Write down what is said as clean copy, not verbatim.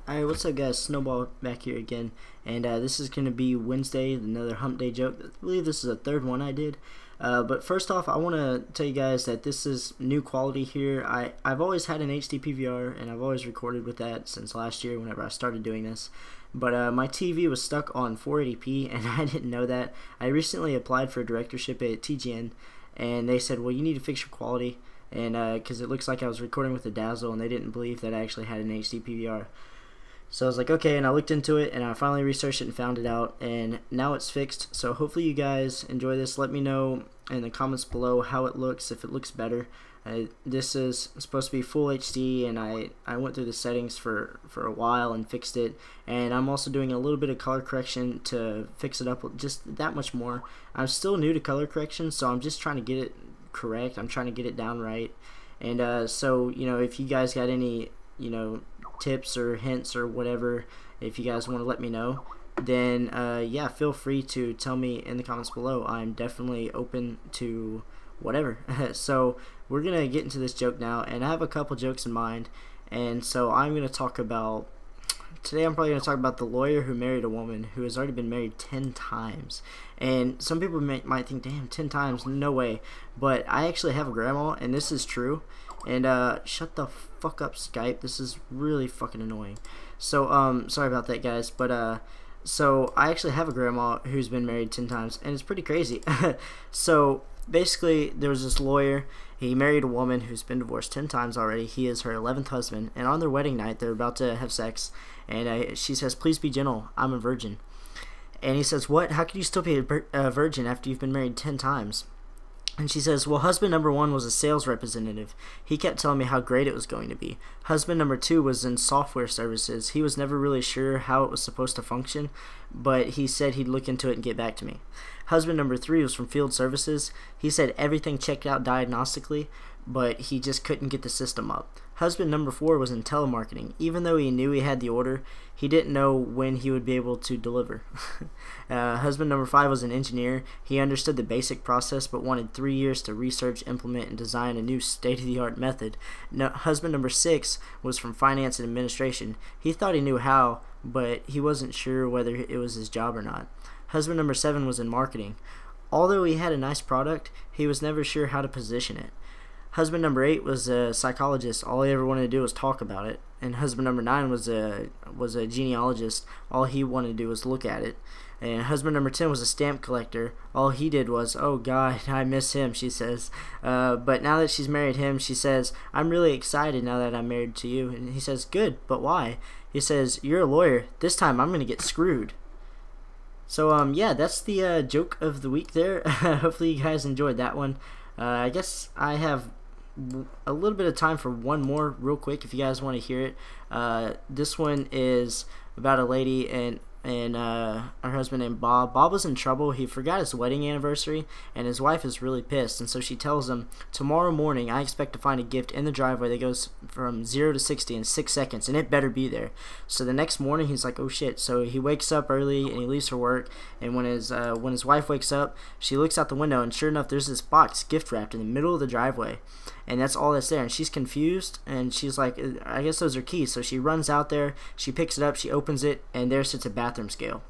Alright, what's up guys, Snowball back here again, and this is going to be Wednesday, another hump day joke. I believe this is the third one I did, but first off I want to tell you guys that this is new quality here. I've always had an HD PVR and I've always recorded with that since last year whenever I started doing this, but my TV was stuck on 480p and I didn't know that. I recently applied for a directorship at TGN and they said, well, you need to fix your quality, and because it looks like I was recording with a Dazzle and they didn't believe that I actually had an HD PVR. So I was like, okay, and I looked into it and I finally researched it and found it out, and now it's fixed. So hopefully you guys enjoy this. Let me know in the comments below how it looks, if it looks better. This is supposed to be full HD, and I went through the settings for a while and fixed it, and I'm also doing a little bit of color correction to fix it up just that much more. I'm still new to color correction, so I'm just trying to get it correct. I'm trying to get it down right, and so if you guys got any tips or hints or whatever, if you guys want to let me know, then yeah, feel free to tell me in the comments below. I'm definitely open to whatever. So we're gonna get into this joke now, and I have a couple jokes in mind, and so I'm gonna talk about today. I'm probably gonna talk about the lawyer who married a woman who has already been married 10 times. And some people might think, damn, 10 times, no way. But I actually have a grandma, and this is true. And shut the fuck up, Skype. This is really fucking annoying. So sorry about that, guys. But so I actually have a grandma who's been married 10 times, and it's pretty crazy. So basically, there was this lawyer. He married a woman who's been divorced 10 times already. He is her 11th husband, and on their wedding night, they're about to have sex, and she says, "Please be gentle. I'm a virgin." And he says, "What? How could you still be a virgin after you've been married 10 times?" And she says, "Well, husband number 1 was a sales representative. He kept telling me how great it was going to be. Husband number 2 was in software services. He was never really sure how it was supposed to function, but he said he'd look into it and get back to me. Husband number 3 was from field services. He said everything checked out diagnostically, but he just couldn't get the system up. Husband number 4 was in telemarketing. Even though he knew he had the order, he didn't know when he would be able to deliver." Husband number 5 was an engineer. He understood the basic process but wanted 3 years to research, implement, and design a new state-of-the-art method. Husband number 6 was from finance and administration. He thought he knew how, but he wasn't sure whether it was his job or not. Husband number 7 was in marketing. Although he had a nice product, he was never sure how to position it. Husband number 8 was a psychologist. All he ever wanted to do was talk about it. And husband number 9 was a genealogist. All he wanted to do was look at it. And husband number 10 was a stamp collector. All he did was, "Oh God, I miss him," she says. But now that she's married him, she says, "I'm really excited now that I'm married to you." And he says, "Good, but why?" He says, "You're a lawyer. This time I'm going to get screwed." So yeah, that's the joke of the week there. Hopefully you guys enjoyed that one. I guess I have a little bit of time for one more real quick if you guys want to hear it. This one is about a lady and her husband named Bob. Bob was in trouble. He forgot his wedding anniversary, and his wife is really pissed, and so she tells him, "Tomorrow morning I expect to find a gift in the driveway that goes from 0 to 60 in 6 seconds, and it better be there." So the next morning he's like, "Oh shit." So he wakes up early and he leaves for work, and when his wife wakes up, she looks out the window, and sure enough there's this box gift wrapped in the middle of the driveway, and that's all that's there. And she's confused, and she's like, "I guess those are keys." So she runs out there, she picks it up, she opens it, and there sits a bathroom scale.